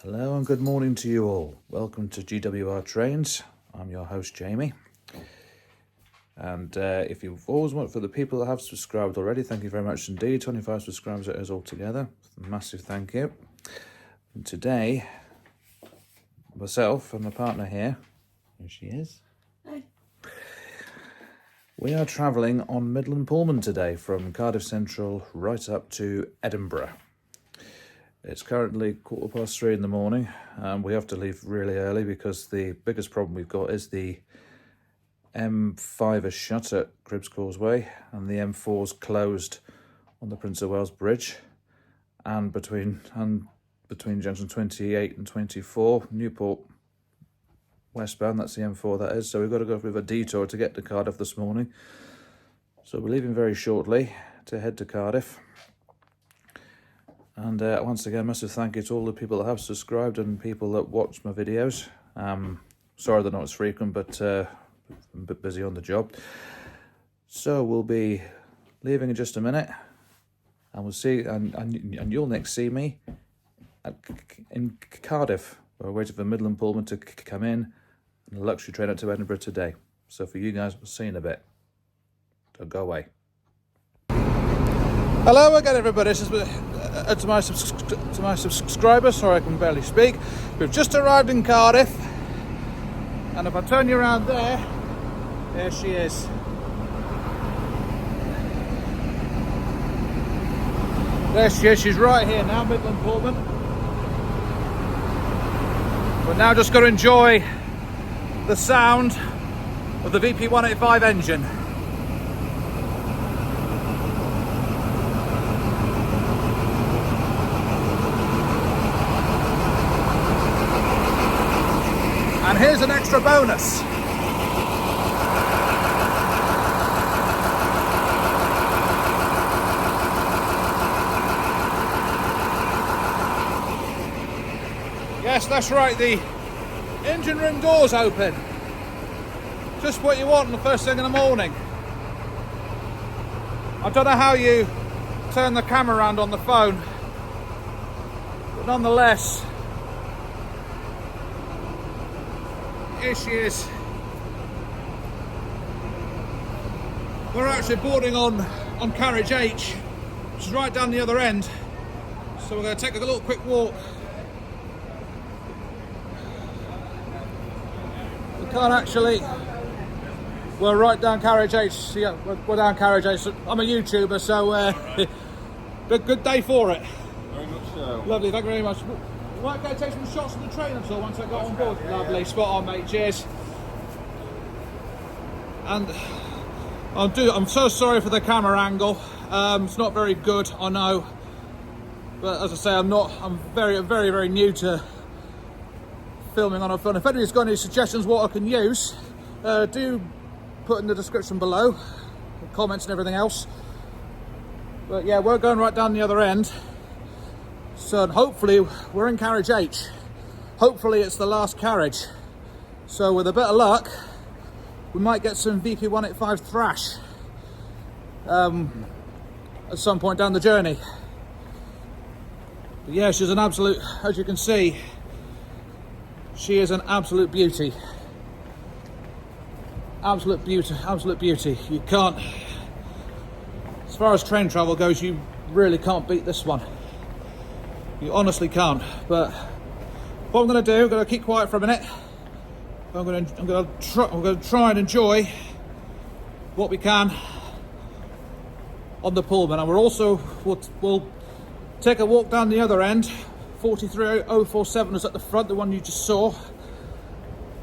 Hello and good morning to you all. Welcome to GWR Trains. I'm your host Jamie. And if you've always wanted, for the people that have subscribed already, thank you very much indeed. 25 subscribers it is altogether. Massive thank you. And today, myself and my partner here she is. Hi. We are travelling on Midland Pullman today from Cardiff Central right up to Edinburgh. It's currently 3:15 in the morning. We have to leave really early because the biggest problem we've got is the M5 is shut at Cribbs Causeway and the M4 is closed on the Prince of Wales Bridge and between junction 28 and 24, Newport westbound, that's the M4 that is. So we've got to go with a detour to get to Cardiff this morning. So we're leaving very shortly to head to Cardiff. And once again, massive thank you to all the people that have subscribed and people that watch my videos. Sorry they're not as frequent, but I'm a bit busy on the job. So we'll be leaving in just a minute, and we'll see. And you'll next see me in Cardiff. We're waiting for Midland Pullman to come in, and a luxury train out to Edinburgh today. So for you guys, we'll see you in a bit. Don't go away. Hello again, everybody. This is to my subscribers. Sorry, I can barely speak. We've just arrived in Cardiff, and if I turn you around there she is. There she is. She's right here now, Midland Pullman. We're now just going to enjoy the sound of the VP185 engine. And here's an extra bonus. Yes, that's right, the engine room doors open. Just what you want on the first thing in the morning. I don't know how you turn the camera around on the phone, but nonetheless, here she is. We're actually boarding on carriage H, which is right down the other end. So we're going to take a little quick walk. We can't actually. We're right down carriage H. Yeah, we're down carriage H. I'm a YouTuber, so good day for it. Very much so. Lovely, thank you very much. Might go take some shots of the train until once I got on board. Lovely, spot on, mate. Cheers. And I'm so sorry for the camera angle. It's not very good, I know. But as I say, I'm very new to filming on a phone. If anybody's got any suggestions what I can use, do put in the description below, comments and everything else. But yeah, we're going right down the other end. So hopefully we're in carriage H. Hopefully it's the last carriage. So with a bit of luck, we might get some VP185 thrash at some point down the journey. But yeah, she's an absolute, as you can see, she is an absolute beauty. Absolute beauty. You can't, as far as train travel goes, you really can't beat this one. You honestly can't. But what I'm going to do, I'm going to keep quiet for a minute. I'm going to try and enjoy what we can on the Pullman, and we'll take a walk down the other end. 43047 is at the front, the one you just saw,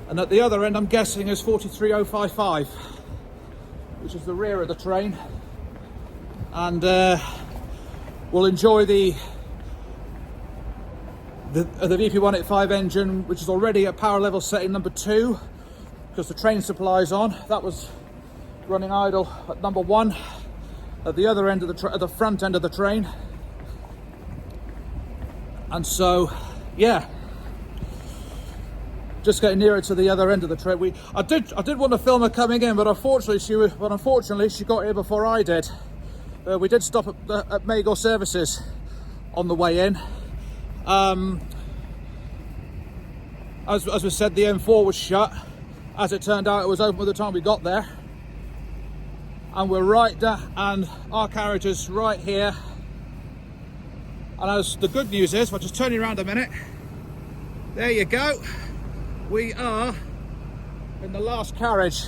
and at the other end, I'm guessing, is 43055, which is the rear of the train, and we'll enjoy the VP185 engine, which is already at power level setting number 2, because the train supply is on. That was running idle at number 1 at the other end of the front end of the train. And so, yeah, just getting nearer to the other end of the train. I did want to film her coming in, but unfortunately she got here before I did. We did stop at Magor Services on the way in. As we said, the M4 was shut. As it turned out, it was open by the time we got there. And we're right there, and our carriage is right here. And as the good news is, if I just turn you around a minute, there you go. We are in the last carriage.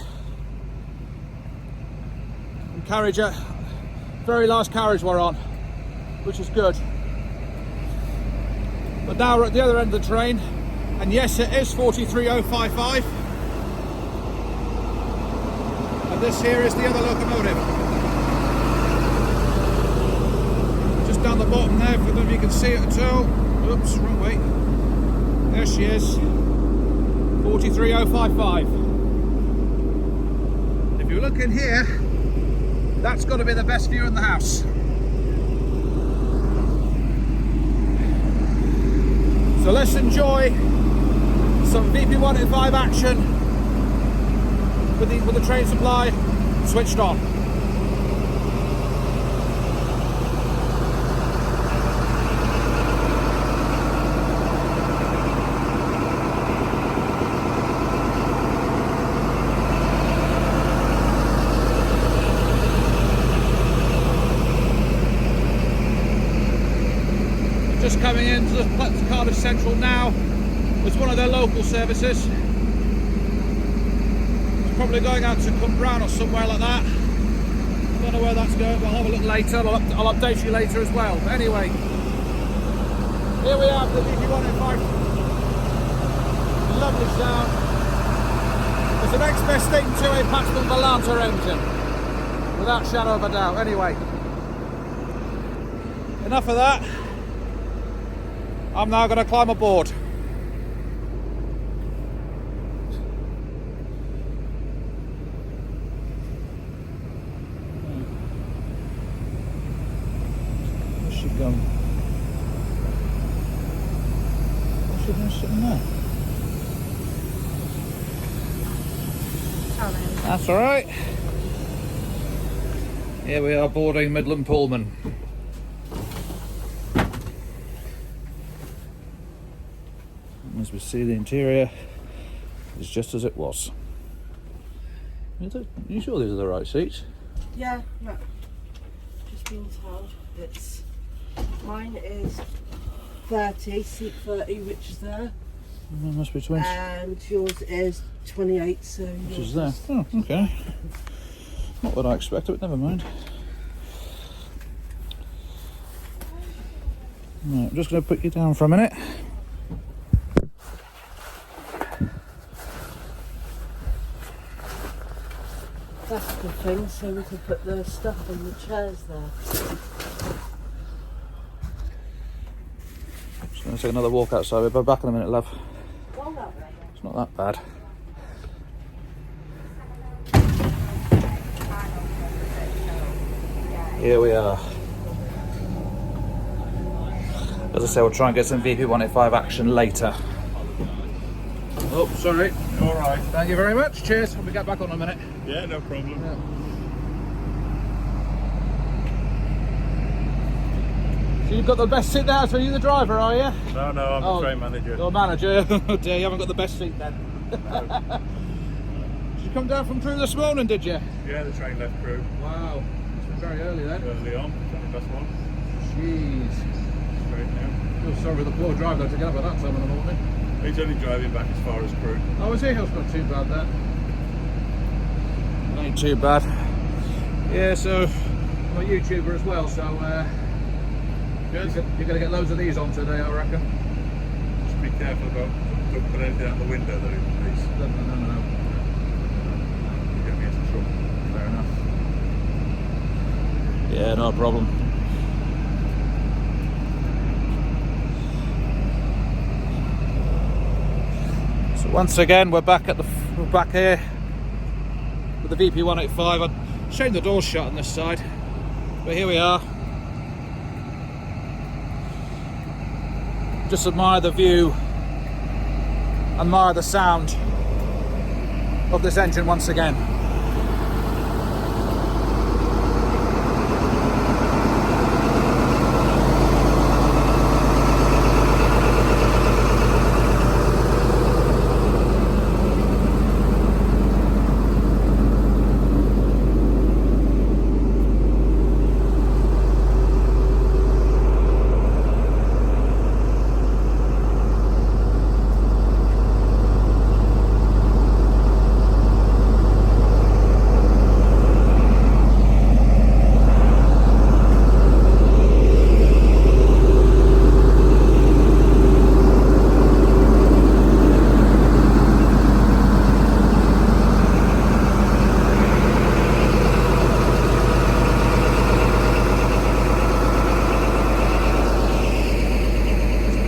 Very last carriage we're on, which is good. But now we're at the other end of the train, and yes, it is 43055. And this here is the other locomotive. Just down the bottom there, for them you can see it at all. Oops, wrong way. There she is, 43055. If you look in here, that's got to be the best view in the house. So let's enjoy some VP185 action with the train supply switched on. Just coming into the Cardiff Central now. It's one of their local services. It's probably going out to Cumbrawn or somewhere like that. Don't know where that's going, but I'll have a look later. I'll update you later as well. But anyway, here we have the VP185. Lovely sound. It's the next best thing to a Paxton Volanta engine, without shadow of a doubt. Anyway, enough of that. I'm now going to climb aboard. Where's she going? What's she doing sitting there? That's all right. Here we are boarding Midland Pullman. As we see, the interior is just as it was. Are you sure these are the right seats? Yeah, no. Just being told it's mine is 30, seat 30, which is there. Must be 20. And yours is 28, so which is there. Oh, okay. Not what I expected, but never mind. Right, I'm just going to put you down for a minute. That's a good thing, so we can put the stuff on the chairs there. Just going to take another walk outside. We'll be back in a minute, love. It's not that bad. Here we are. As I say, we'll try and get some VP185 action later. Oh, sorry. All right. Thank you very much. Cheers. We'll get back on in a minute. Yeah, no problem. Yeah. So you've got the best seat there, so you're the driver, are you? No, I'm the train manager. You're a manager. Oh dear, you haven't got the best seat then. No. Did you come down from Crewe this morning, did you? Yeah, the train left Crewe. Wow. It's been very early then. Early on, 1. Jeez. Straight now. Feel sorry for the poor driver to get up at that time in the morning. He's only driving back as far as Crewe. Oh, is he? It's not too bad then. Ain't too bad. Yeah, so I'm a YouTuber as well, so you're going to get loads of these on today, I reckon. Just be careful about don't put anything out the window though, please. No. You get me into trouble. Fair enough. Yeah, no problem. So once again, we're back here with the VP185. Shame the door's shut on this side, but here we are. Just admire the view, admire the sound of this engine once again.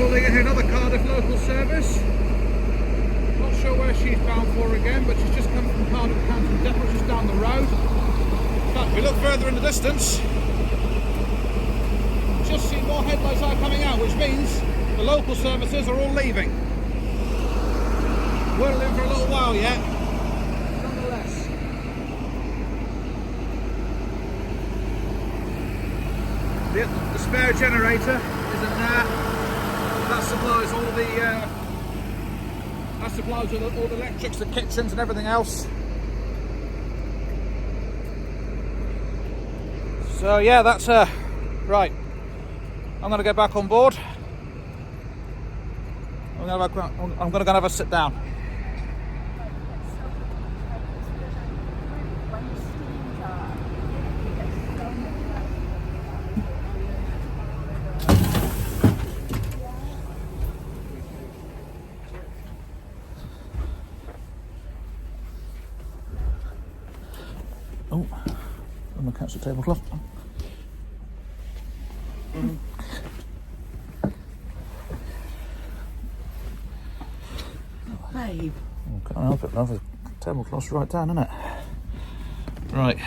pulling in another Cardiff local service. Not sure where she's bound for again, but she's just come from Cardiff Canton Depot, just down the road. But if we look further in the distance, just see more headlights are coming out, which means the local services are all leaving. We're in for a little while yet, nonetheless. The spare generator isn't there. That supplies all the electrics, the kitchens and everything else. So yeah, that's right. I'm going to get back on board. I'm going to go have a sit down. Oh, I'm going to catch the tablecloth. Babe. Oh, can't help it, love. The tablecloth's right down, isn't it? Right,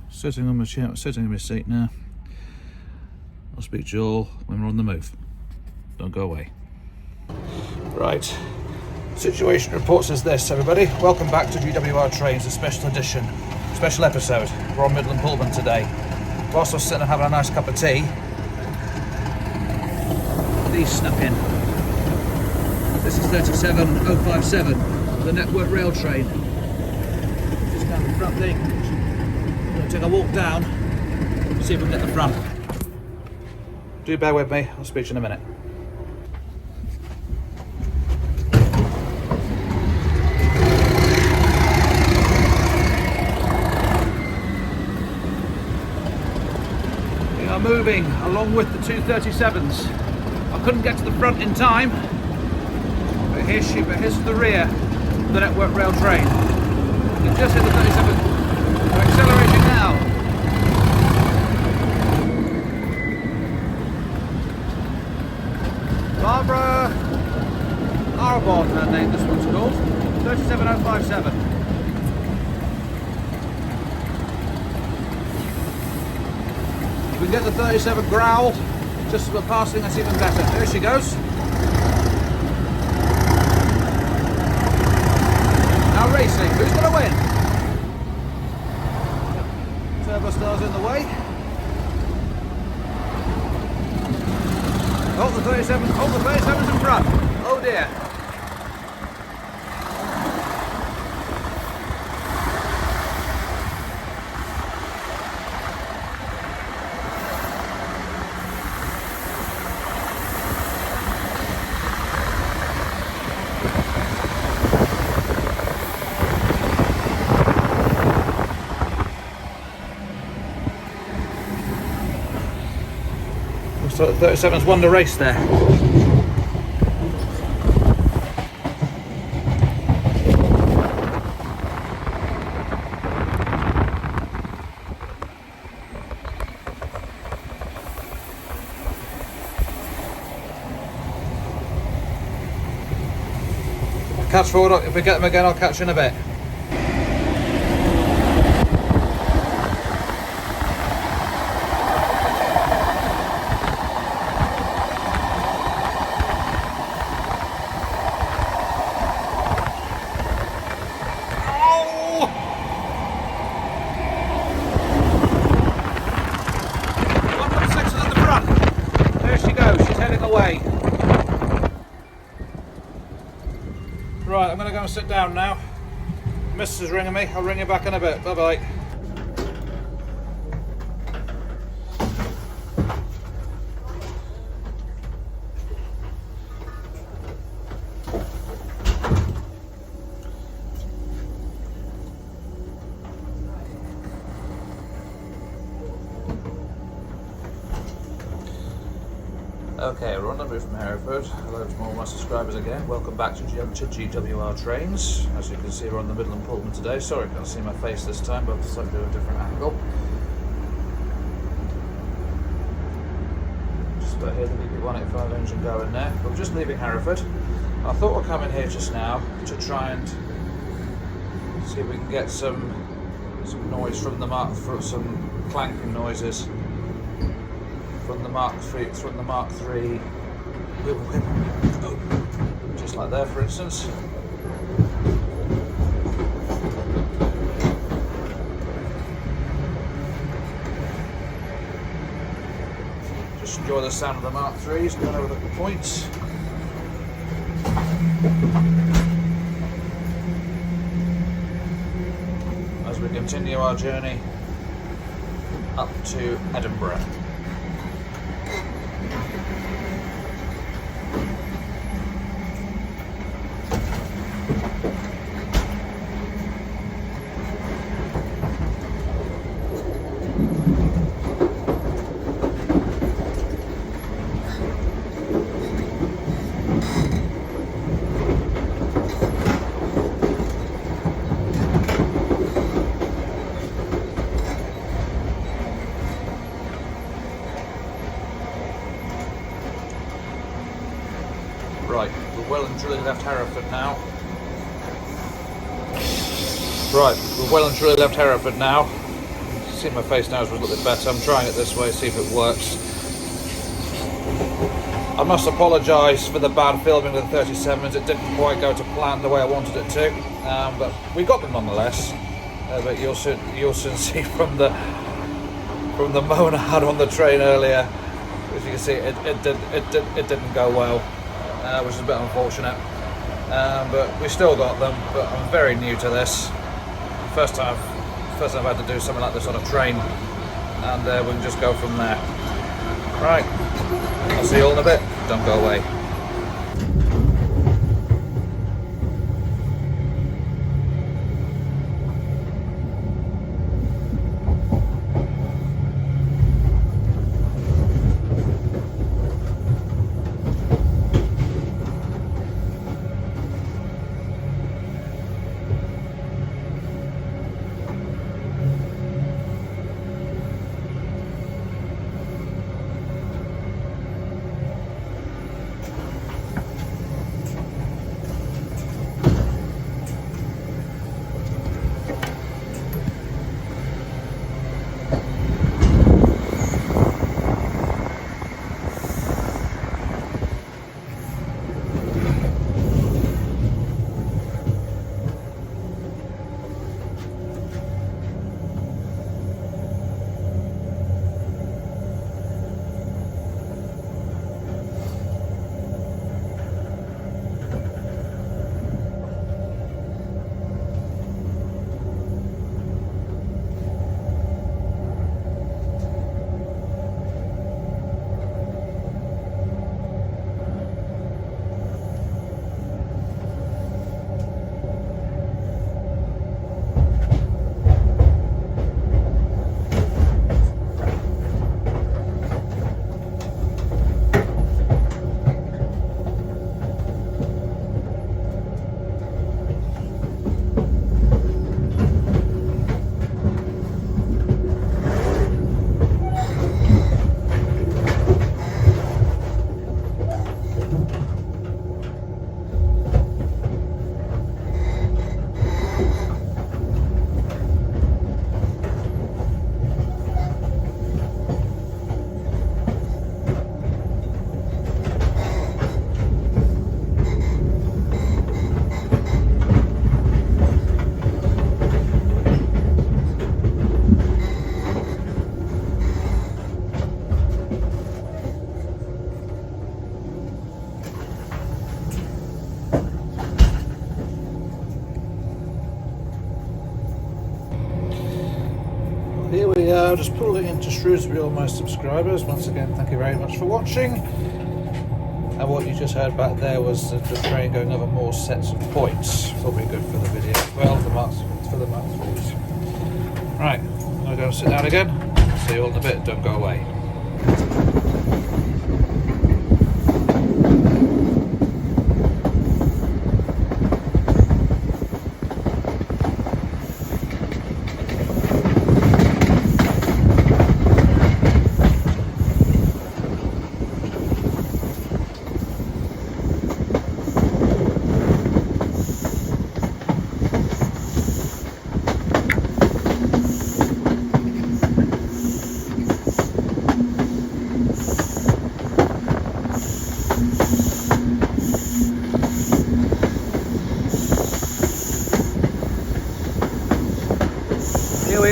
sitting on my chair, sitting in my seat now. I'll speak to you all when we're on the move. Don't go away. Right, situation reports is this, everybody. Welcome back to GWR Trains, a special edition, special episode. We're on Midland Pullman today. Whilst I was sitting and having a nice cup of tea, these snuck in. This is 37057, the Network Rail train. Just down the front thing. I'm going to take a walk down, see if we can get the front. Do bear with me, I'll speak to you in a minute. We are moving along with the 237s. I couldn't get to the front in time. Here's the rear of the Network Rail train. You just hit the 37. We're accelerating now. Barbara Arbon, her name this one's called. 37057. If we can get the 37 growl, just as we're passing, that's even better. There she goes. Now racing, who's going to win? Turbo Star's in the way. Oh, the 37, oh, the 37's in front. Oh dear. So 37's won the race there. Catch forward, if we get them again, I'll catch you in a bit. Right, I'm going to go and sit down now. Mrs. is ringing me. I'll ring you back in a bit. Bye bye. Okay, we're on the move from Hereford. Hello to all my subscribers again. Welcome back to GWR Trains. As you can see, we're on the Midland Pullman today. Sorry, I can't see my face this time, but I've decided to do a different angle. Just about here to leave you 185 engine going there. But we're just leaving Hereford. I thought we'll come in here just now to try and see if we can get some noise from the some clanking noises from the Mark III, just like there, for instance. Just enjoy the sound of the Mark IIIs going over the points. As we continue our journey up to Edinburgh. Right, we're well and truly left Hereford now. Right, we're well and truly left Hereford now. See, my face now is a little bit better. I'm trying it this way, see if it works. I must apologise for the bad filming of the 37s. It didn't quite go to plan the way I wanted it to, but we got them nonetheless. But you'll soon see from the moan I had on the train earlier. As you can see, it didn't go well. Which is a bit unfortunate, but we still got them. But I'm very new to this. First time I've had to do something like this on a train, and we can just go from there. Right, I'll see you all in a bit. Don't go away. Here we are, just pulling into Shrewsbury, all my subscribers. Once again, thank you very much for watching. And what you just heard back there was the train going over more sets of points. Probably good for the video. Well, the marks for the marks. Right, I'm going to go and sit down again. See you all in a bit. Don't go away.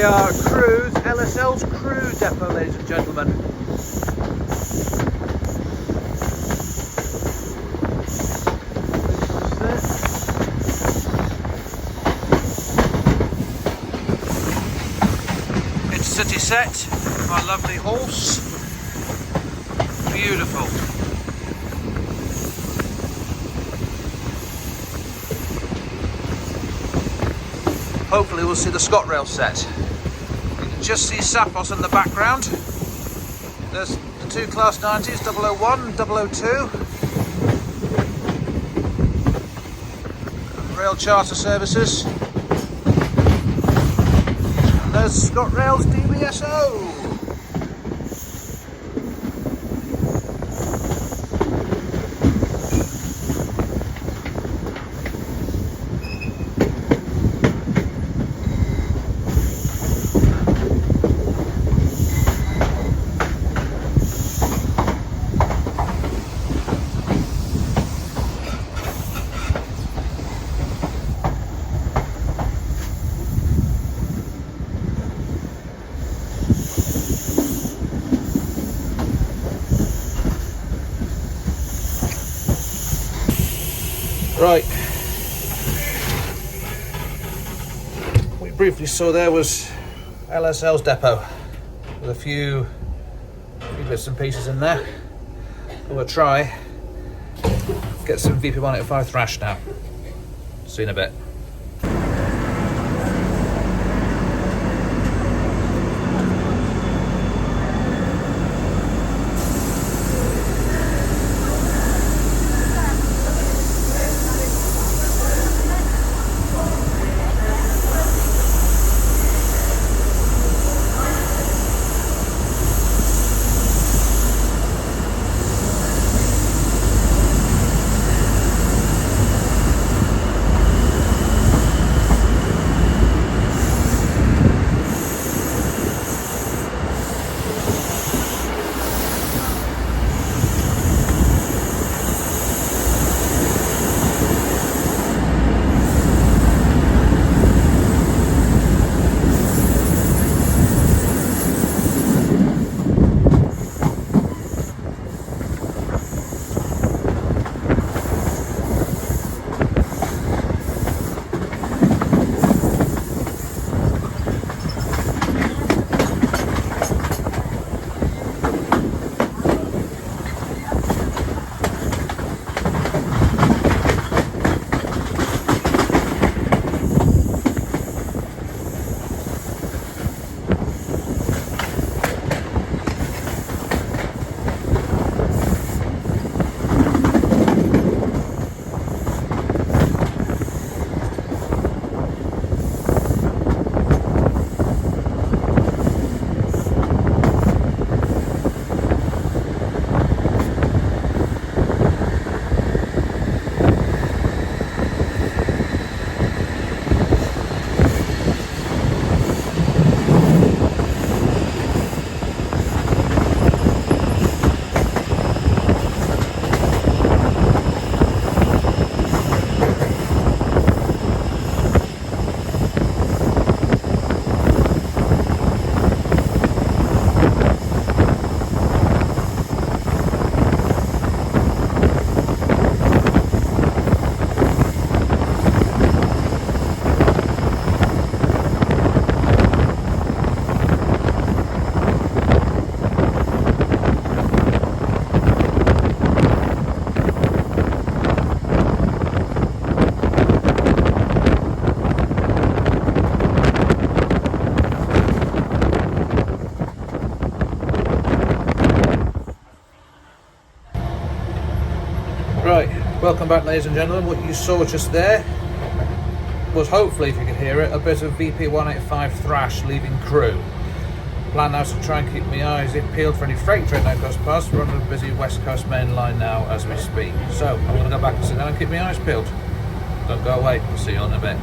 are Cruise, LSL's Crew Depot, ladies and gentlemen. It's city set, my lovely horse. Beautiful. Hopefully we'll see the ScotRail set. You can just see Sapos in the background. There's the two Class 90s, 001 and 002. And rail charter services. And there's ScotRail's DBSO. Right, what we briefly saw there was LSL's depot with a few bits and pieces in there. We'll try get some VP185 thrash now. See you in a bit. Right, welcome back ladies and gentlemen. What you saw just there was, hopefully if you could hear it, a bit of VP185 thrash leaving Crew. Plan now is to try and keep my eyes peeled for any freight train that goes past. We're on a busy West Coast main line now as we speak. So I'm going to go back and sit down and keep my eyes peeled. Don't go away, we'll see you in a bit.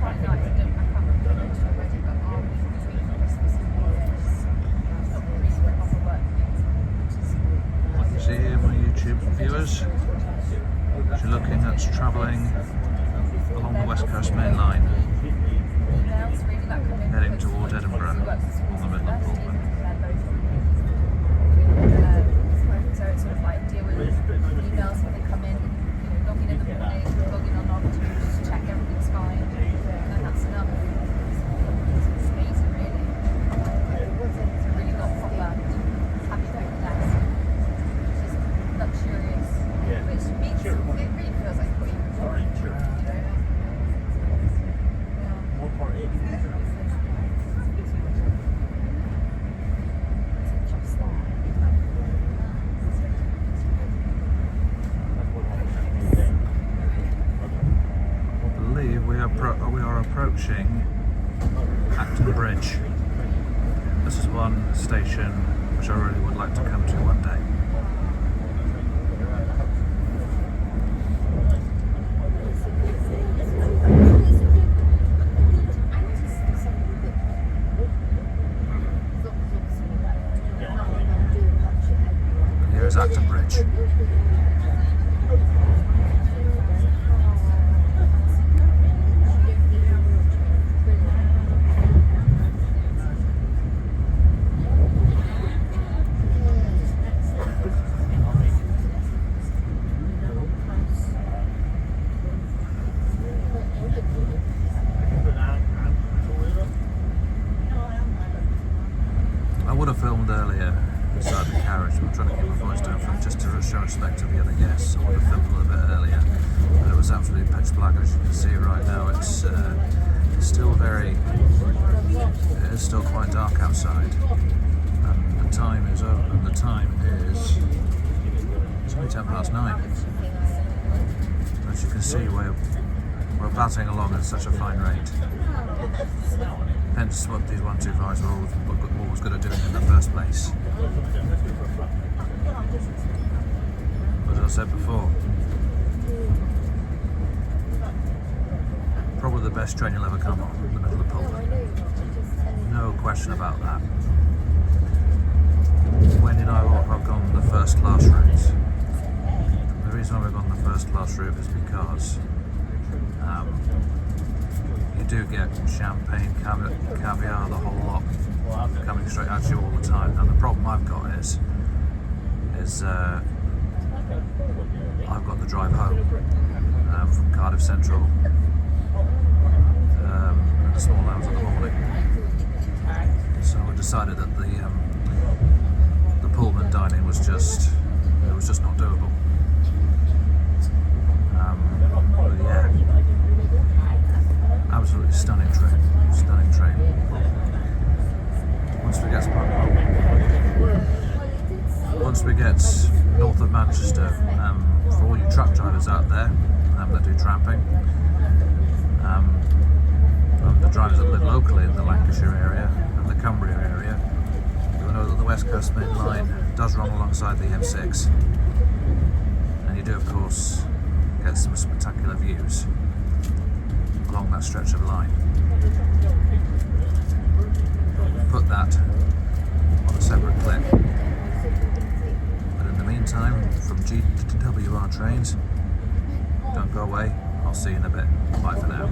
Quite nice. passengers. You're looking at travelling along the West Coast Main Line, heading towards Edinburgh on the Midland Pullman. So it's sort of like deal with emails when they come in, log in the morning, log in on log 2, just check everything's fine, and then that's enough. It's amazing, really. It's really got proper happy home desk, which is luxurious, which means it really feels like what you want, we are approaching Acton Bridge. This is one station which I really would like to come to one day. And here is Acton Bridge. I would have filmed earlier inside the carriage, but I'm trying to keep my voice down from just to show respect to the other guests. I would have filmed a little bit earlier, but it was absolutely pitch black. As you can see right now, it's still it is still quite dark outside, and the time is over. And the time is it's only 9:10. As you can see, we're battering along at such a fine rate. Hence what these 125s were always good at doing in the first place. As I said before, probably the best train you'll ever come on, the Midland Pullman. No question about that. Wendy and I have gone the first class route. The reason we've gone the first class route is because you do get champagne, caviar, the whole lot coming straight at you all the time. And the problem I've got is I've got the drive home from Cardiff Central in the small hours of the morning. So I decided that the Pullman dining was just not doable. But yeah. Absolutely stunning train. Once we get north of Manchester, for all you truck drivers out there that do tramping, the drivers that live locally in the Lancashire area and the Cumbria area, you'll know that the West Coast Main Line does run alongside the M6, and you do of course get some spectacular views along that stretch of line. Put that on a separate clip. But in the meantime, from GWR trains, don't go away. I'll see you in a bit. Bye for now.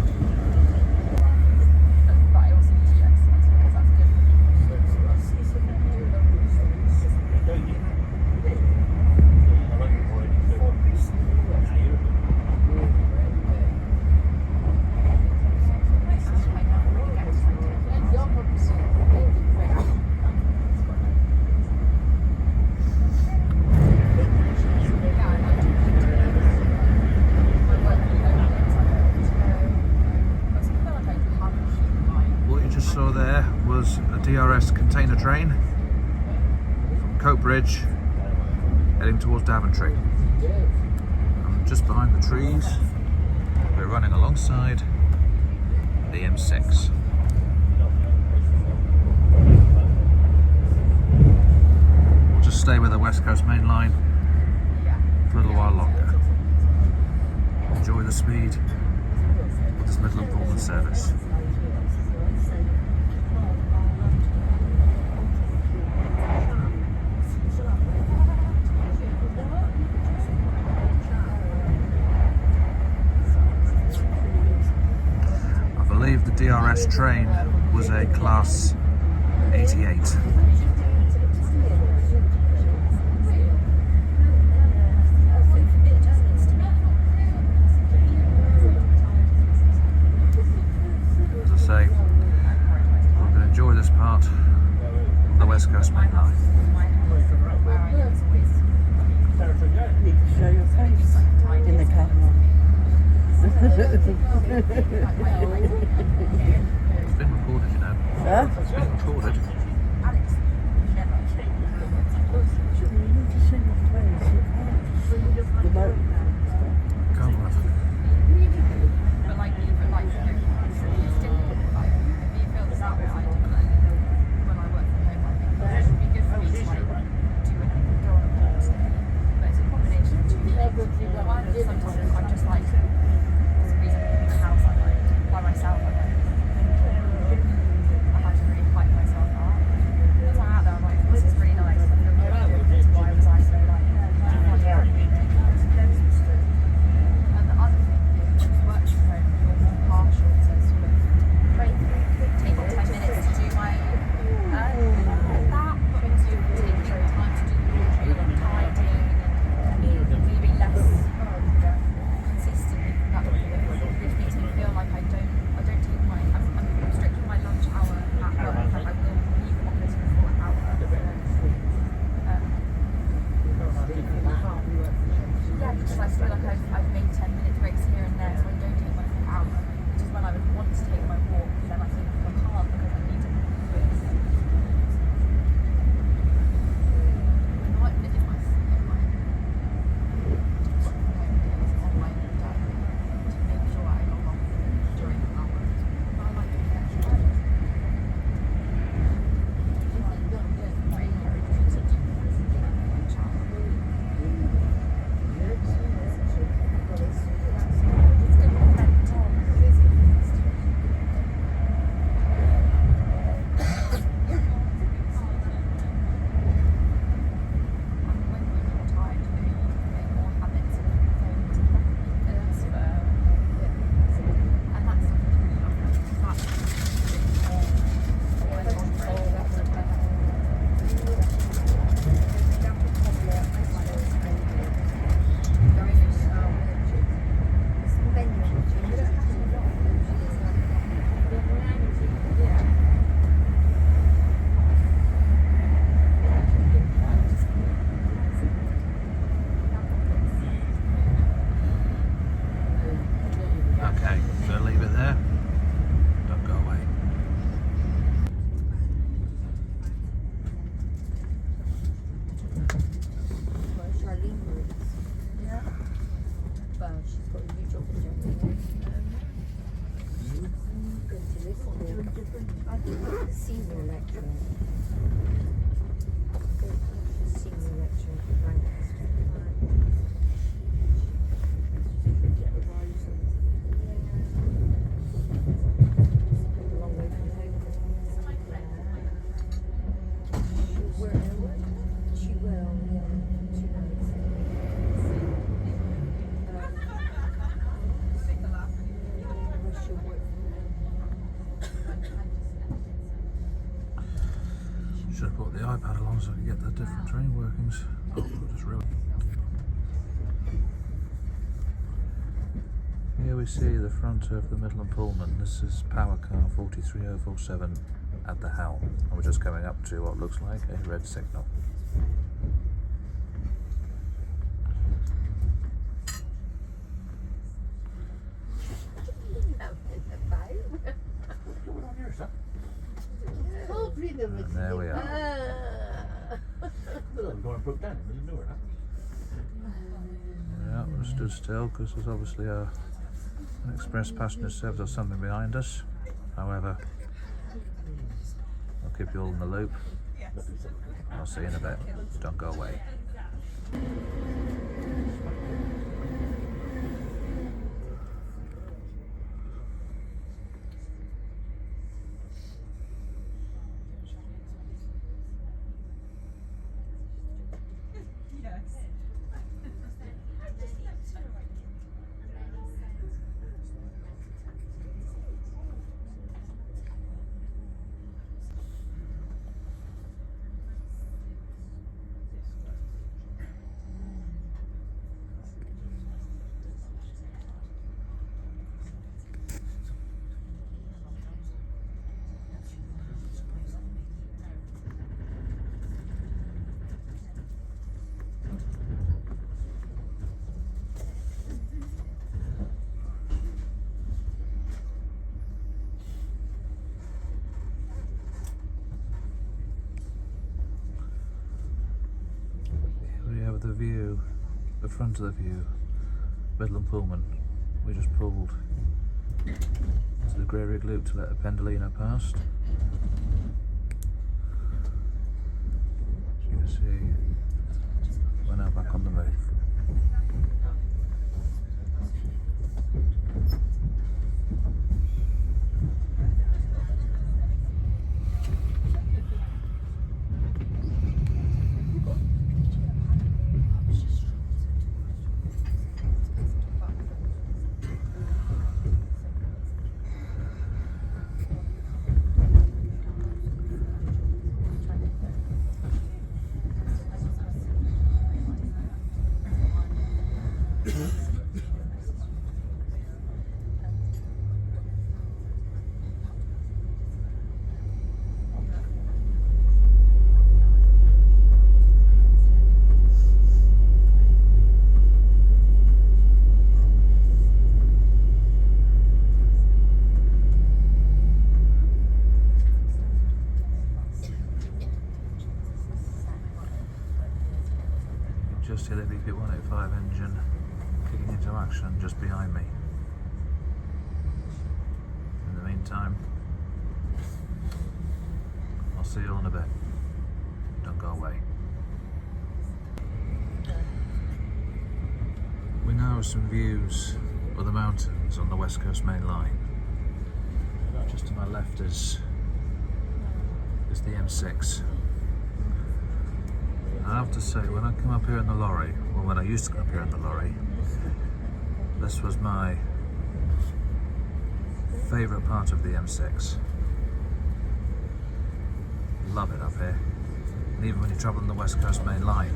Saw there was a DRS container train from Coatbridge heading towards Daventry. And just behind the trees, we're running alongside the M6. We'll just stay with the West Coast Main Line for a little while longer. Enjoy the speed of this Midland Pullman service. last train was a Class 88. As I say, we're going to enjoy this part of the West Coast Main Line. You need to show your face in the camera. It's been recorded, you know. Huh? It's been recorded. You need to show your face. The boat. Can't laugh. But like, still, like, if you feel the same way I do, like, when I work from home, I think it would be good for me to like go on a walk today. But it's a combination of two things. Sometimes I'm just like squeezing in the house, I'm like by myself, I'm like I have to really fight myself out. Once I'm out there, I'm like, this is really nice. I feel good. Why was I so like and the other thing is work from home, you're more partial to sort of take 10 minutes to do my that, but also taking time to do the laundry, tidying, and maybe less consistent. Which makes me feel like I don't take my I'm strict with my lunch hour at work. Like I will leave office before an hour. Yeah, because I feel like I've made 10 minute breaks here and there, so I don't take my full hour. Which is when I would want to take my walk, then I think I can't because I need to do it. I might fit in my online diary to make sure I log off during the hour. But I like doing extra. Okay, so leave it there. Don't go away. Senior lecturer. Senior lecturer at Lancaster. A long way from home. She will, yeah. She knows. She'll work. Should have brought the iPad along so I could get the different train workings. Oh, just ruined. Here we see the front of the Midland Pullman. This is power car 43047 at the helm. And we're just coming up to what looks like a red signal. And there we are. Yeah, we stood still because there's obviously an express passenger service or something behind us. However, I'll keep you all in the loop. I'll see you in a bit. Don't go away. view, the front of the view, Midland Pullman. We just pulled to the grey rig loop to let the Pendolino past. As you can see, we're now back on the move. Just hear the BP185 engine kicking into action just behind me. In the meantime, I'll see you all in a bit. Don't go away. We now have some views of the mountains on the West Coast Main Line. Just to my left is the M6. I have to say, when I come up here in the lorry, or when I used to come up here in the lorry, this was my favourite part of the M6. Love it up here. And even when you travel on the West Coast Main Line,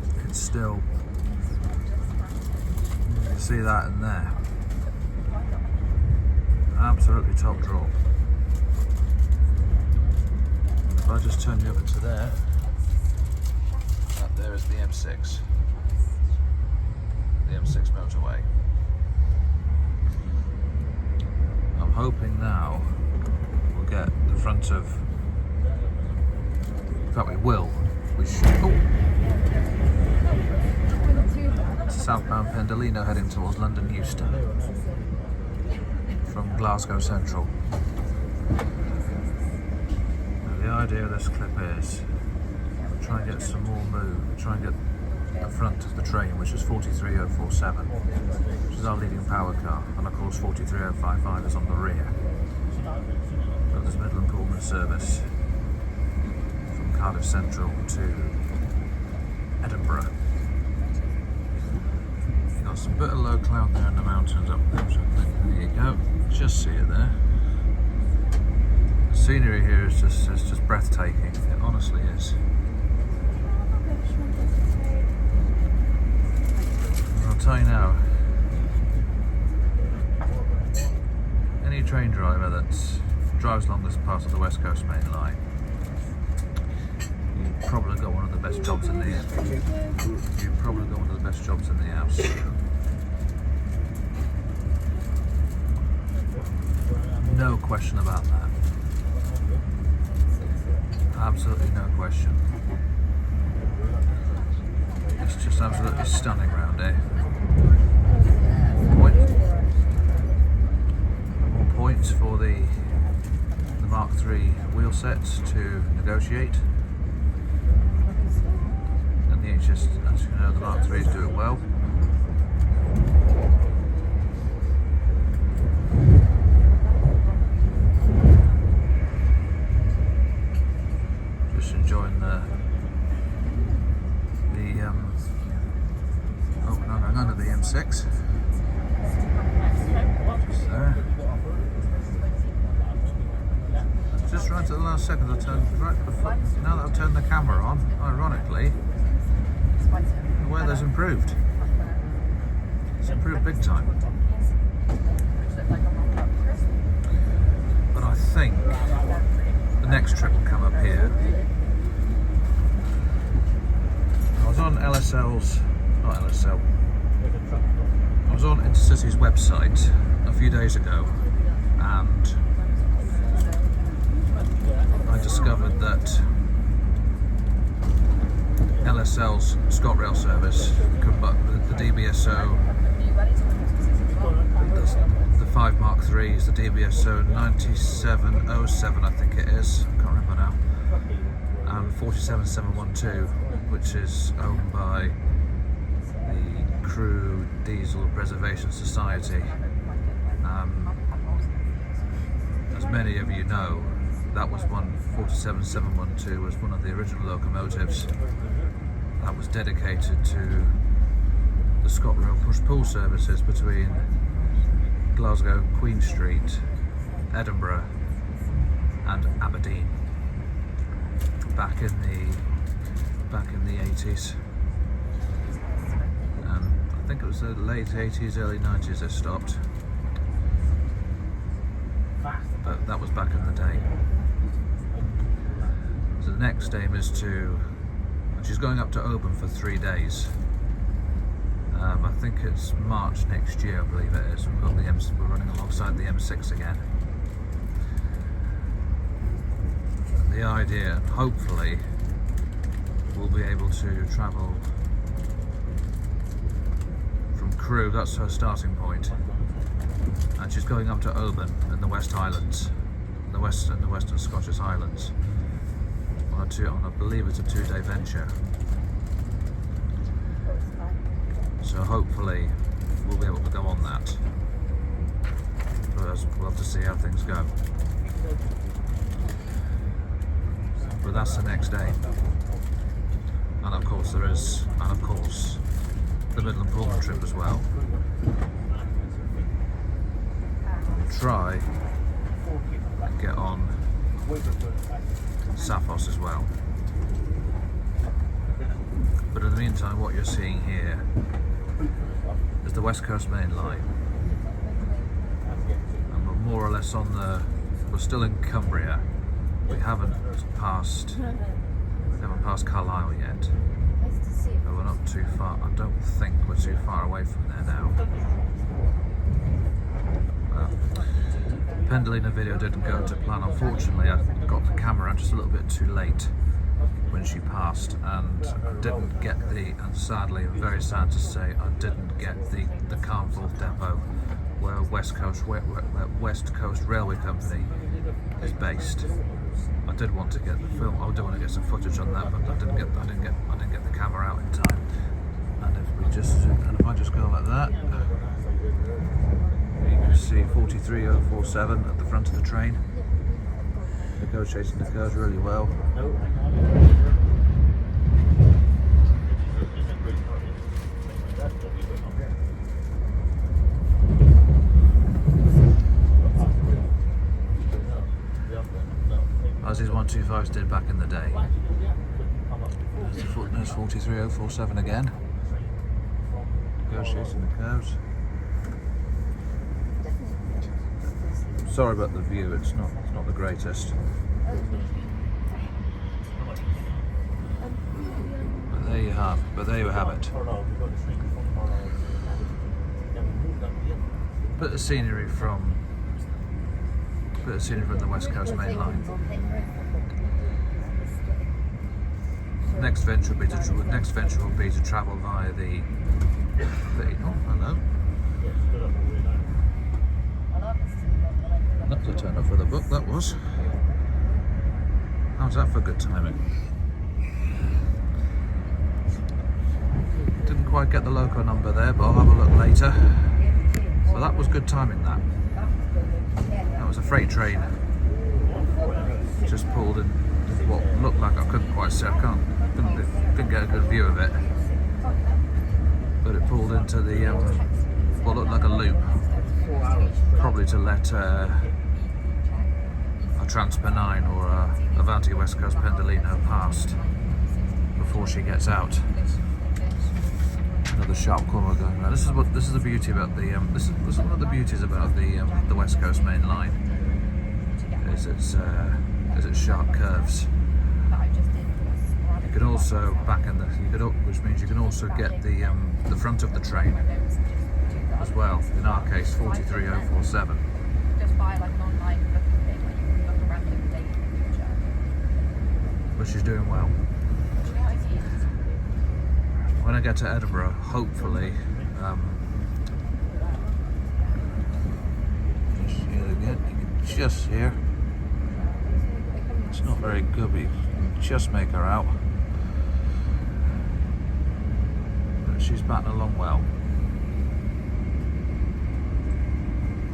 you can still see that in there. Absolutely top draw. If I just turn you over to there, there is the M6 motorway. I'm hoping now we'll get the front of, in fact we will, we should, southbound Pendolino heading towards London Euston from Glasgow Central. Now the idea of this clip is try and get some more move, try and get the front of the train, which is 43047, which is our leading power car, and of course 43055 is on the rear. So there's Midland Pullman service from Cardiff Central to Edinburgh. You've got some bit of low cloud there in the mountains up there, so there you go, just see it there. The scenery here is just breathtaking, it honestly is. I'll tell you now, any train driver that drives along this part of the West Coast Main Line, you've probably got one of the best jobs in the house. No question about that. Absolutely no question. It's just absolutely stunning round here. More points for the Mark III wheel sets to negotiate. And the HS, as you know, the Mark IIIs do it well. Just enjoying the under the M6. Just there. Just right at the last second, I turned right before. Now that I've turned the camera on, ironically, the weather's improved. It's improved big time. But I think the next trip will come up here. I was on LSL's, not LSL, I was on Intercity's website a few days ago and I discovered that LSL's ScotRail service, the DBSO, the 5 Mark IIIs, the DBSO 9707 I think it is, I can't remember now, and 47712, which is owned by the Crew Diesel Preservation Society. As many of you know, that was 47712 was one of the original locomotives that was dedicated to the ScotRail push-pull services between Glasgow, Queen Street, Edinburgh and Aberdeen back in the 80s. I think it was the late 80s, early 90s it stopped. But that was back in the day. So the next aim is to, she's going up to Oban for 3 days. I think it's March next year, I believe it is. We're running alongside the M6 again. And the idea, hopefully, we'll be able to travel from Crewe, that's her starting point. And she's going up to Oban in the West Highlands, the Western Scottish Highlands, I believe it's a 2-day venture. So hopefully we'll be able to go on that. But we'll have to see how things go. But that's the next day. And of course the Midland Pullman trip as well. We'll try and get on Sappos as well. But in the meantime, what you're seeing here is the West Coast Main Line. And we're more or less we're still in Cumbria. We haven't passed Carlisle yet. But we're not too far, I don't think we're too far away from there now. Well, Pendolino video didn't go to plan. Unfortunately, I got the camera out just a little bit too late when she passed, and I didn't get and sadly, I'm very sad to say, I didn't get the Carnforth depot where West Coast Railway Company is based. I did want to get the film. I did want to get some footage on that, but I didn't get the camera out in time. And if I just go like that, you can see 43047 at the front of the train. Negotiating the curves really well. As these 125s did back in the day. There's 43047 again. Negotiating the curves. Sorry about the view, it's not the greatest. But there you have it. Bit of scenery from the West Coast Main Line. Next venture will be to travel via the. Oh, hello. That was a turn up for the book. That was. How's that for good timing? Didn't quite get the loco number there, but I'll have a look later. So that was good timing. That was a freight train. Just pulled in what looked like, I couldn't quite see. Couldn't get a good view of it. But it pulled into the what looked like a loop, probably to let a Transpennine or a Avanti West Coast Pendolino past before she gets out. Another sharp corner going around. This is the beauty about the this is one of the beauties about the West Coast Main Line. Is its sharp curves. You can also which means you can also get the front of the train as well. In our case, 43047. Just buy like an online booking thing where you can book a random date in the future. But she's doing well. when I get to Edinburgh, hopefully, just here again, you can just hear. It's not very good, but you can just make her out. But she's batting along well.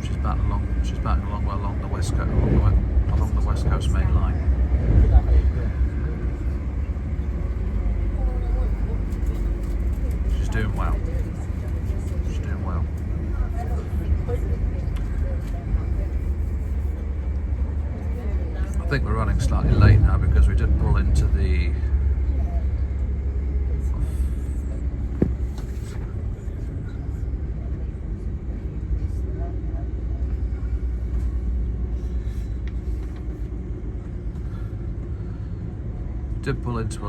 She's batting along well along the west coast, along the west coast main line. She's doing well. She's doing well. I think we're running slightly late now because we did pull into the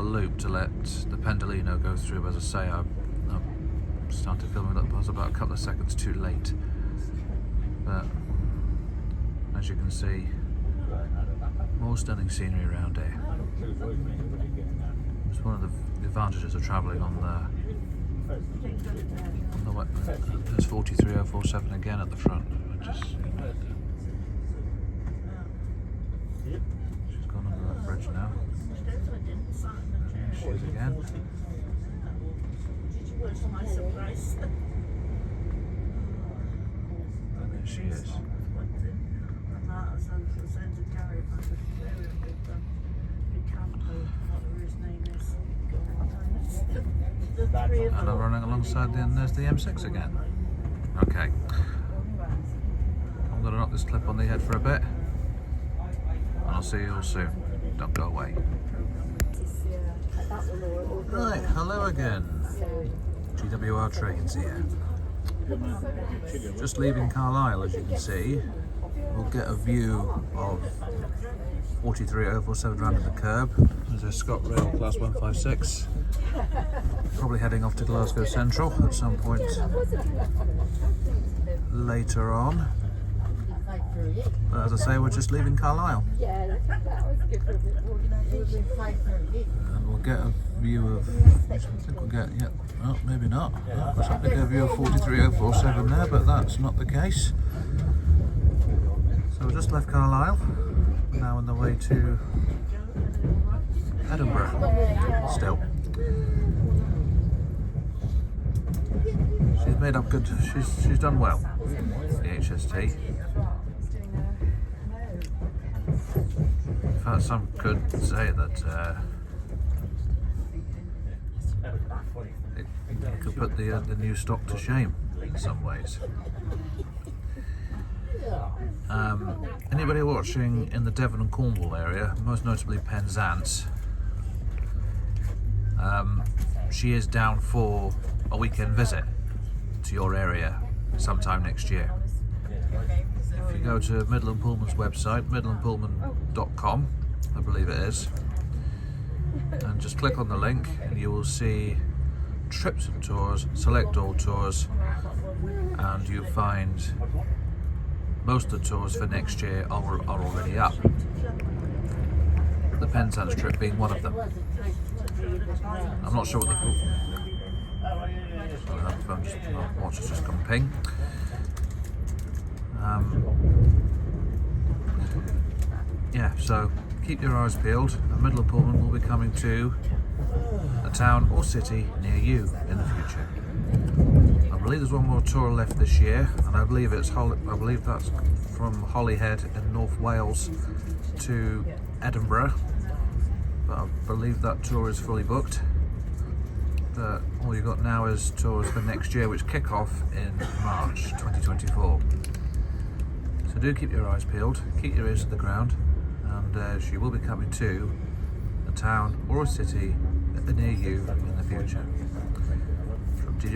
a loop to let the Pendolino go through. As I say, I started filming that, but I was about a couple of seconds too late. But as you can see, more stunning scenery around here. It's one of the advantages of travelling on the there's 43047 again at the front. She's gone under that bridge now. There she is again. And there she is. And I'm running alongside there's the M6 again. Okay. I'm going to knock this clip on the head for a bit. And I'll see you all soon. Don't go away. Right, hello again. GWR Trains here. Just leaving Carlisle, as you can see. We'll get a view of 43047 round at the curb. There's a ScotRail Class 156. Probably heading off to Glasgow Central at some point later on. But as I say, we're just leaving Carlisle. And we'll get a view of, I think we'll get, yeah, well, maybe not. I was hoping to get a view of 43047 there, but that's not the case. So we just left Carlisle, now on the way to Edinburgh still. She's made up good, she's done well, the HST. In fact, some could say that it could put the new stock to shame in some ways. Anybody watching in the Devon and Cornwall area, most notably Penzance, she is down for a weekend visit to your area sometime next year. If you go to Midland Pullman's website, midlandpullman.com, I believe it is, and just click on the link and you will see trips and tours, select all tours, and you'll find most of the tours for next year are already up. The Penzance trip being one of them. I'm not sure what the phone watch has just gone ping. Yeah, so keep your eyes peeled. Midland Pullman will be coming to a town or city near you in the future. I believe there's one more tour left this year, and I believe that's from Holyhead in North Wales to Edinburgh. But I believe that tour is fully booked. But all you've got now is tours for next year, which kick off in March 2024. So do keep your eyes peeled, keep your ears to the ground, and she will be coming to a town or a city near you in the future.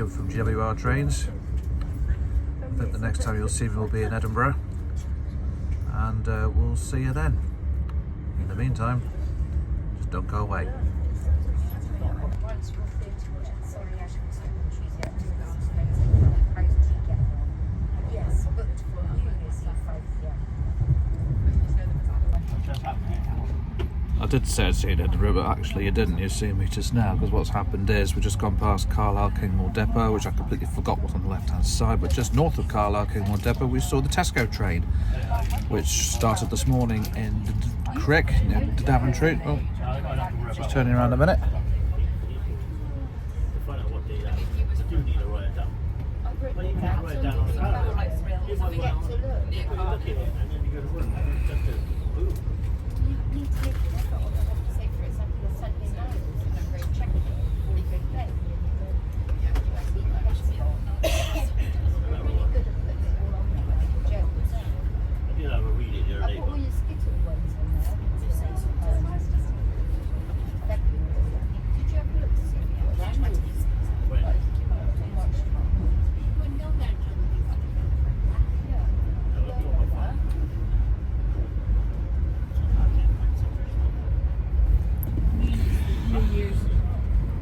From GWR Trains, I think the next time you'll see me will be in Edinburgh, and we'll see you then. In the meantime, just don't go away. I did say I'd seen Edinburgh, but actually you didn't. You see me just now, because what's happened is we've just gone past Carlisle Kingmore Depot, which I completely forgot was on the left-hand side, but just north of Carlisle Kingmore Depot we saw the Tesco train, which started this morning in Crick, near Daventry. Oh, just turning around a minute.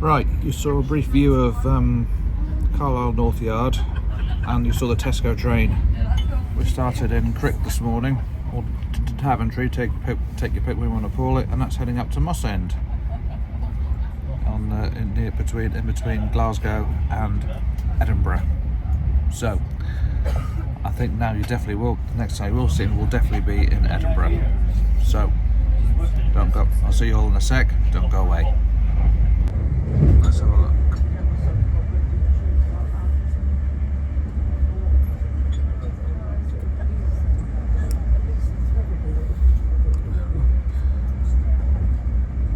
Right, you saw a brief view of Carlisle North Yard, and you saw the Tesco train. We started in Crick this morning, or to Daventry, take your pick we want to call it, and that's heading up to Moss End, on in between Glasgow and Edinburgh. So I think now you definitely will. The next time you will see will definitely be in Edinburgh. So don't go. I'll see you all in a sec. Don't go away. Let's have a look.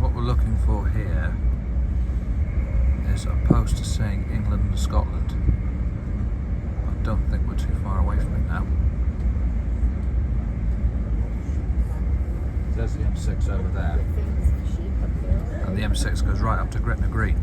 What we're looking for here is a poster saying England and Scotland. I don't think we're too far away from it now. There's the M6 over there. And the M6 goes right up to Gretna Green.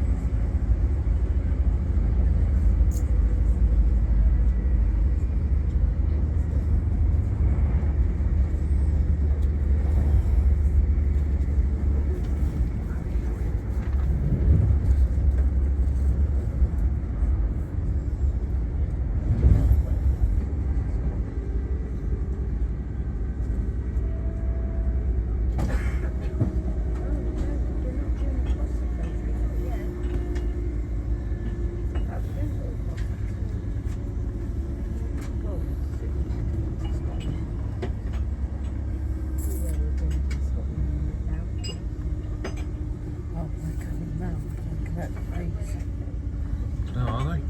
No, are they?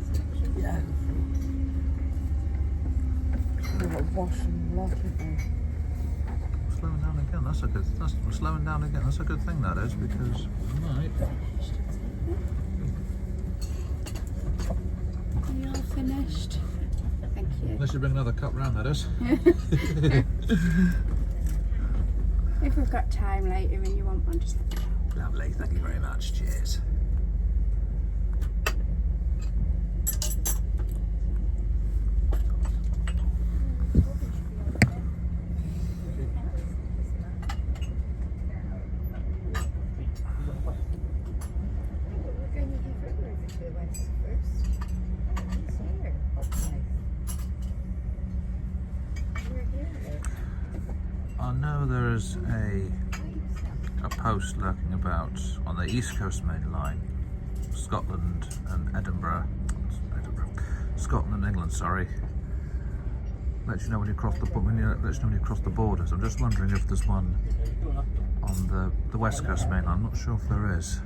Yeah. Washing lot of them. Slowing down again. We're slowing down again. That's a good thing, that is, because right. You all finished? Thank you. Unless you bring another cup round, that is. If we've got time later and you want one, just let me know. Lovely. Thank you very much. Cheers. I know there is a post lurking about on the East Coast main line, Scotland and Edinburgh, Scotland and England. Sorry, lets you know when you cross the borders. I'm just wondering if there's one on the West Coast main line. I'm not sure if there is.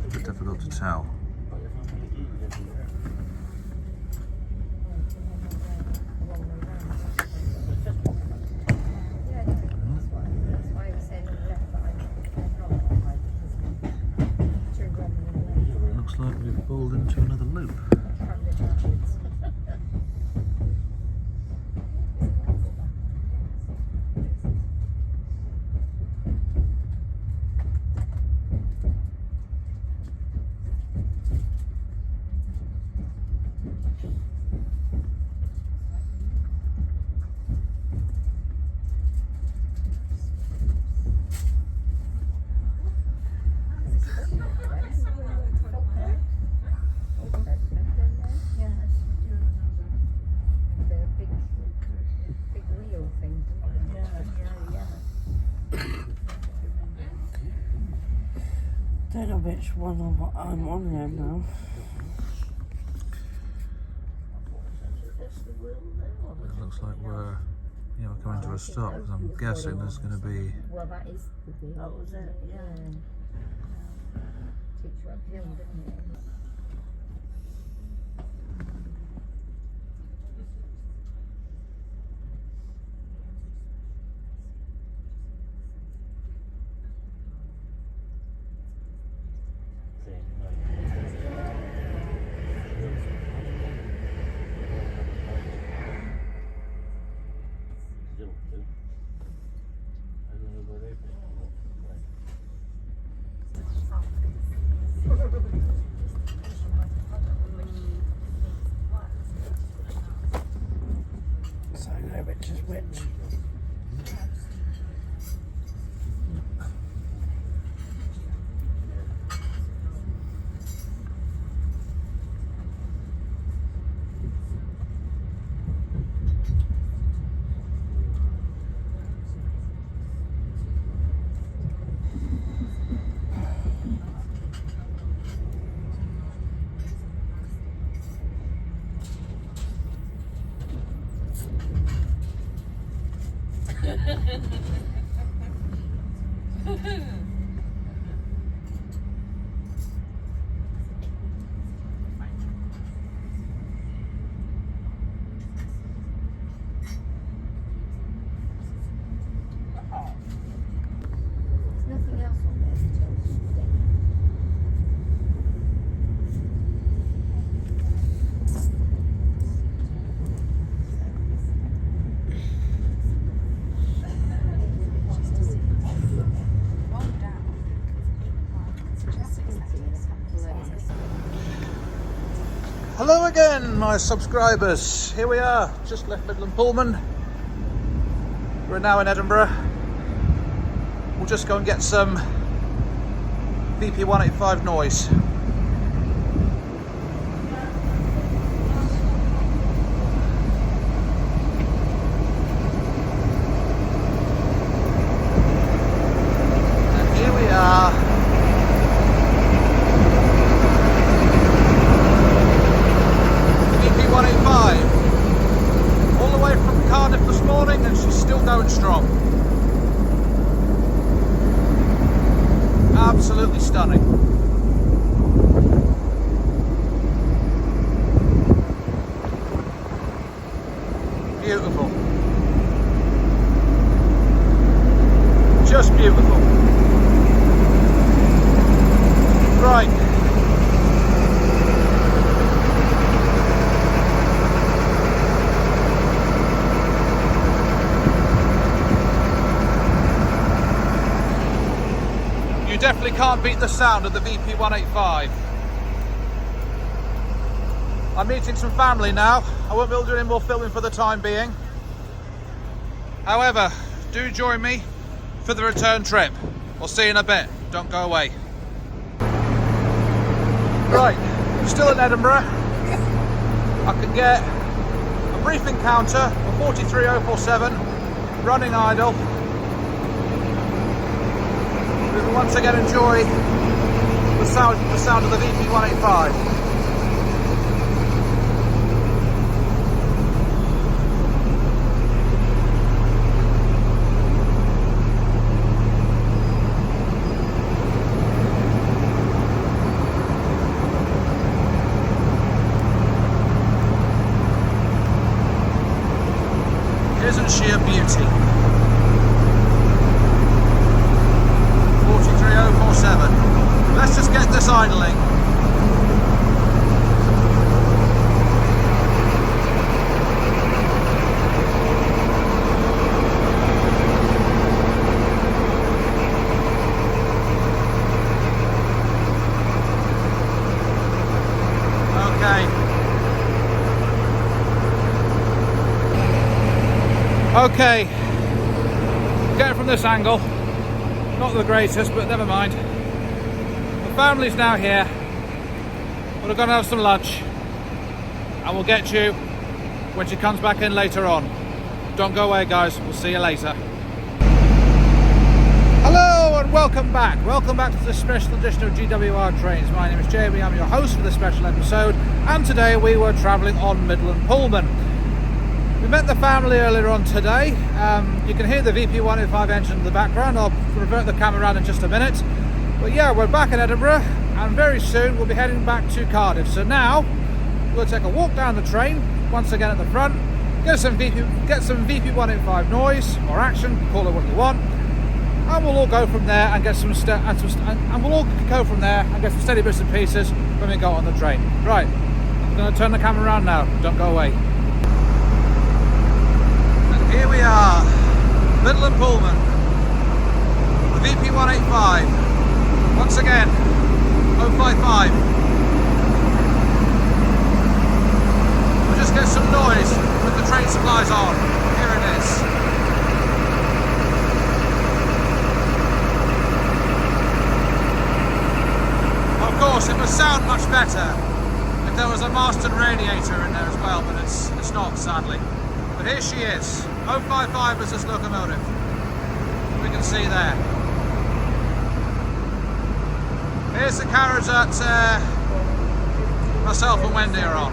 It's a bit difficult to tell. Looks like we've pulled into another loop. which one I'm on there now. It looks like we're coming to a stop. I'm guessing there's going to be. Well, that is the thing. That was it, yeah. Takes you uphill, doesn't it? So I know which is which. There's nothing else on there to tell us today. Hello again, my subscribers. Here we are, just left Midland Pullman. We're now in Edinburgh. We'll just go and get some VP 185 noise. And here we are. VP 185. All the way from Cardiff this morning, and she's still going strong. Absolutely stunning. Beautiful. Just beautiful. Right. You definitely can't beat the sound of the VP 185. I'm meeting some family now. I won't be able to do any more filming for the time being. However, do join me for the return trip. We'll see you in a bit. Don't go away. Right, still in Edinburgh. I can get a brief encounter of 43047 running idle. We will once again enjoy the sound of the VP 185. Isn't she a beauty? 43047. Let's just get this idling. Okay, get it from this angle. Not the greatest, but never mind. The family's now here. We're going to have some lunch, and we'll get you when she comes back in later on. Don't go away, guys. We'll see you later. Hello and and welcome back. Welcome back to the special edition of GWR Trains. My name is Jamie, I'm your host for this special episode, and today we were travelling on Midland Pullman. We met the family earlier on today. You can hear the VP185 engine in the background. I'll revert the camera around in just a minute. But yeah, we're back in Edinburgh, and very soon we'll be heading back to Cardiff. So now we'll take a walk down the train, once again at the front, get some VP185 noise or action, call it what you want, and we'll all go from there and get some steady bits and pieces when we go on the train. Right, I'm going to turn the camera around now. Don't go away. And here we are, Midland Pullman, the VP185. Once again, 055. We'll just get some noise with the train supplies on. Here it is. Of course, it would sound much better if there was a Marston radiator in there as well, but it's not, sadly. But here she is. 055 is this locomotive. We can see there. Here's the carriage that myself and Wendy are on.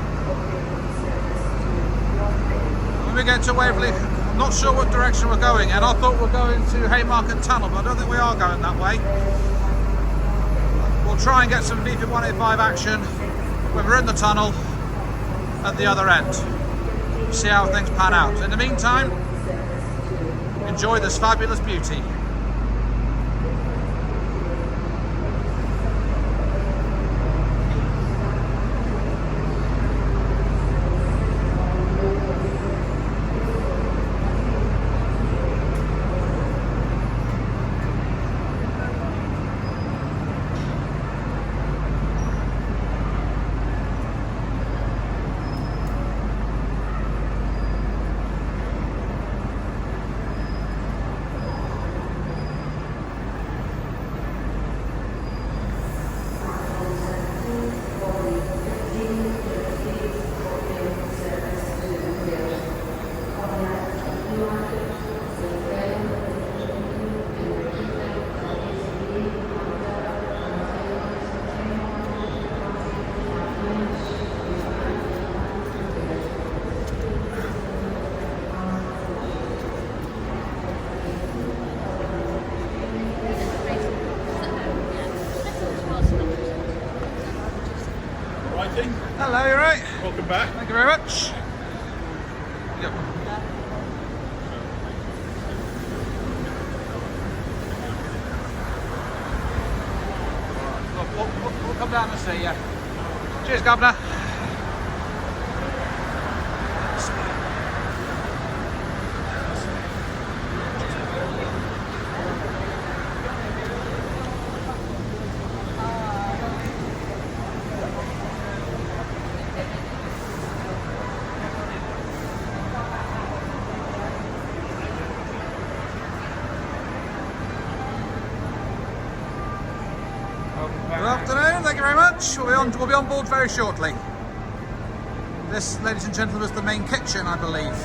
When we get to Waverley, I'm not sure what direction we're going in. I thought we're going to Haymarket Tunnel, but I don't think we are going that way. We'll try and get some VP185 action when we're in the tunnel at the other end. See how things pan out. In the meantime, enjoy this fabulous beauty. Hello, you right? Welcome back. Thank you very much. Yep. We'll come down and see you. Cheers, Governor. Good afternoon, thank you very much. We'll be on board very shortly. This, ladies and gentlemen, is the main kitchen, I believe.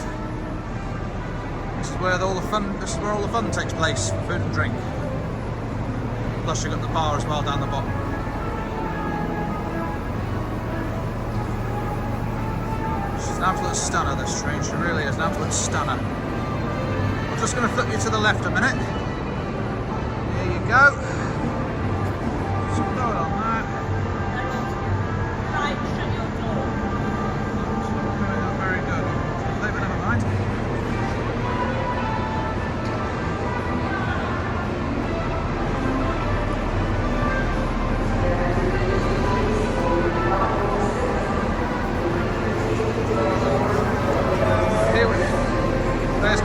This is where all the fun takes place for food and drink. Plus you've got the bar as well down the bottom. She's an absolute stunner, this train. She really is an absolute stunner. I'm just going to flip you to the left a minute. There you go.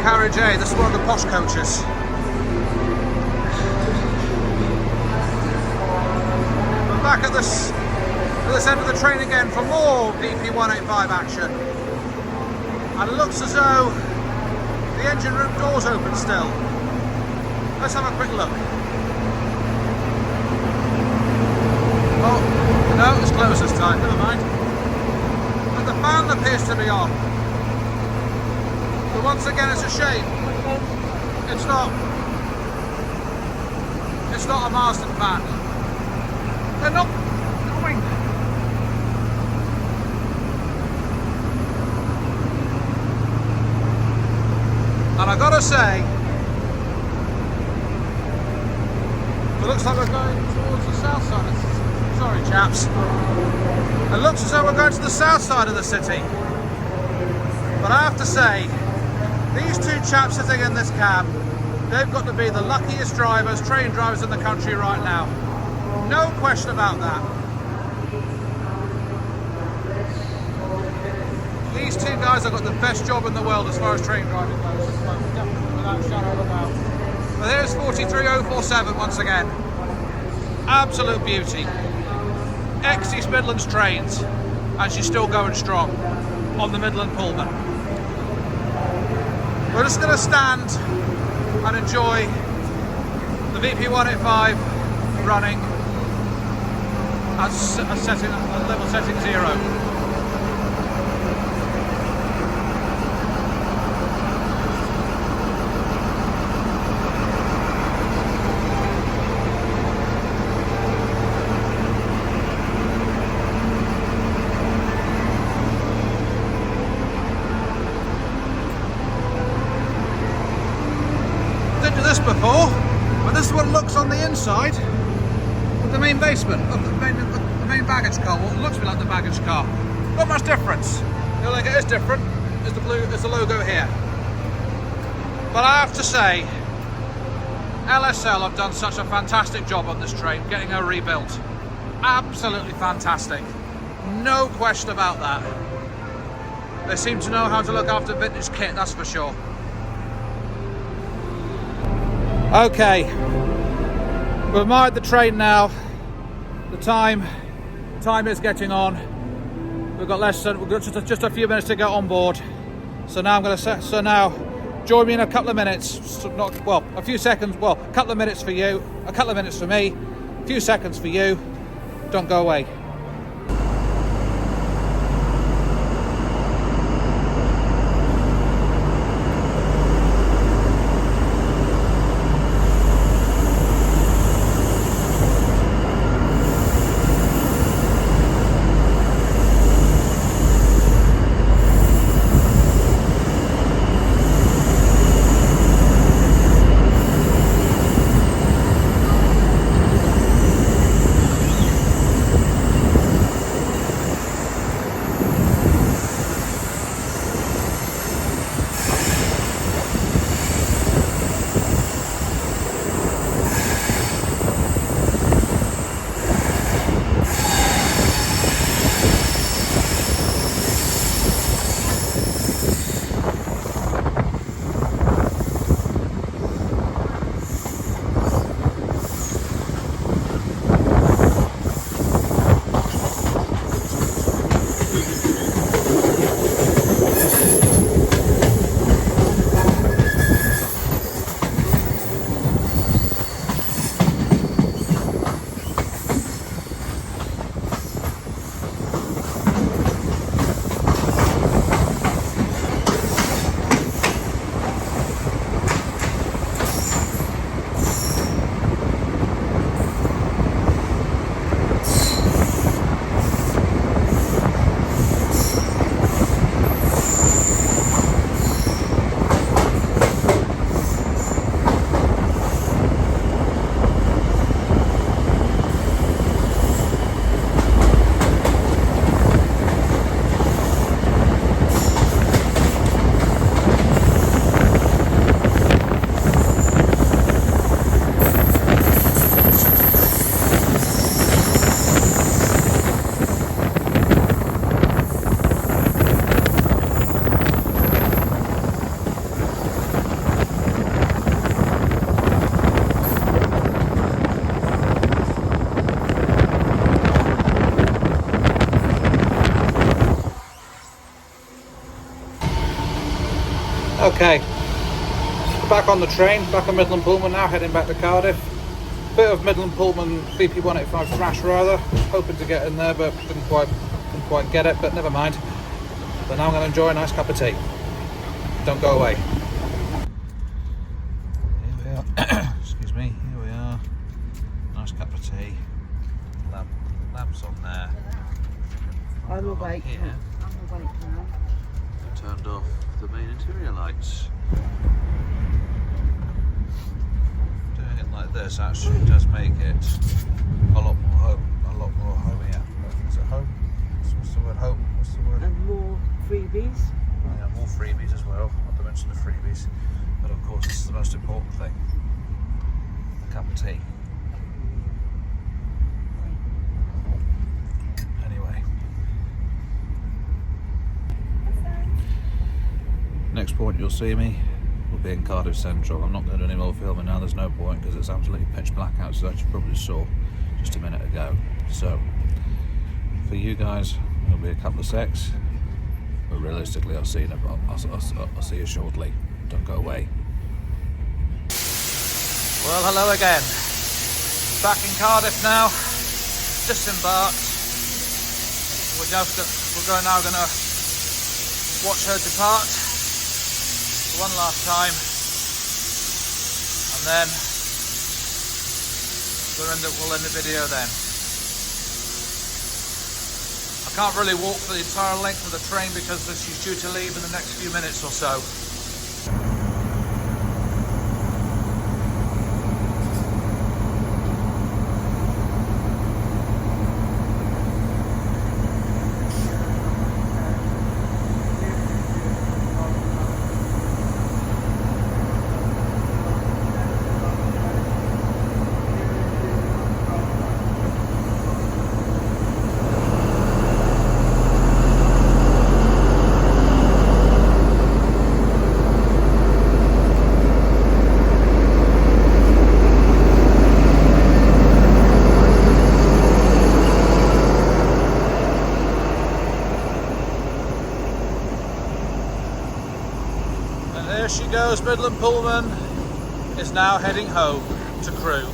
Carriage A, this is one of the posh coaches. We're back at this end of the train again for more VP185 action. And it looks as though the engine room door's open still. Let's have a quick look. Oh, no, it's closed this time, never mind. But the fan appears to be on. But once again, it's a shame. It's It's not a Marsden van. They're not going. And I gotta say, it looks like we're going towards the south side of the city. Sorry chaps. It looks as though we're going to the south side of the city. But I have to say, these two chaps sitting in this cab, they've got to be the luckiest drivers, train drivers in the country right now. No question about that. These two guys have got the best job in the world as far as train driving goes, definitely, without a shadow of a doubt. But here's 43047 once again. Absolute beauty. Ex-East Midlands trains, and she's still going strong on the Midland Pullman. We're just going to stand and enjoy the VP185 running at level setting 0. This before, but this is what it looks on the inside of the main basement of the main baggage car. Well, it looks a bit like the baggage car. Not much difference. The only thing it is different is the logo here. But I have to say, LSL have done such a fantastic job on this train, getting her rebuilt. Absolutely fantastic. No question about that. They seem to know how to look after vintage kit, that's for sure. Okay, we've admired the train now. The time is getting on. We've got just a few minutes to get on board. So now I'm going to join me in a couple of minutes. A few seconds. Well, a couple of minutes for you, a couple of minutes for me, a few seconds for you. Don't go away. Okay, back on the train, back on Midland Pullman now, heading back to Cardiff. Bit of Midland Pullman BP185 thrash rather, hoping to get in there but didn't quite get it, but never mind. But now I'm going to enjoy a nice cup of tea. Don't go away. Here we are. Excuse me, here we are. lamps on there. I'm Got on awake. here. I'm awake now. I turned off the main interior lights. Doing it like this actually does make it a lot more homier. Is it home? What's the word home? What's the word? And more freebies. Yeah, more freebies as well, not to mention the freebies. But of course, this is the most important thing. A cup of tea. Anyway. Next point you'll see me will be in Cardiff Central. I'm not going to do any more filming now, there's no point because it's absolutely pitch black outside, as you probably saw just a minute ago. So, for you guys, it'll be a couple of secs. But realistically, I'll see you shortly. Don't go away. Well, hello again. Back in Cardiff now. Disembarked. We're now going to watch her depart one last time, and then we'll end the video then. I can't really walk for the entire length of the train because she's due to leave in the next few minutes or so. There she goes, Midland Pullman is now heading home to Crewe.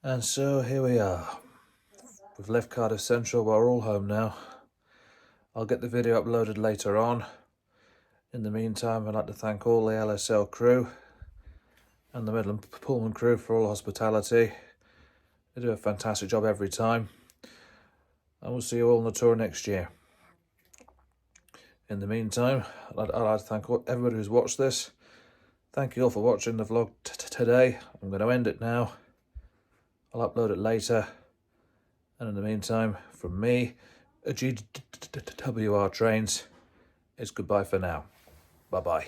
And so here we are. We've left Cardiff Central, we're all home now. I'll get the video uploaded later on. In the meantime, I'd like to thank all the LSL crew and the Midland Pullman crew for all hospitality. They do a fantastic job every time. And we'll see you all on the tour next year. In the meantime, I'd like to thank everybody who's watched this. Thank you all for watching the vlog today. I'm going to end it now. I'll upload it later. And in the meantime, from me, a GWR Trains, it's goodbye for now. Bye-bye.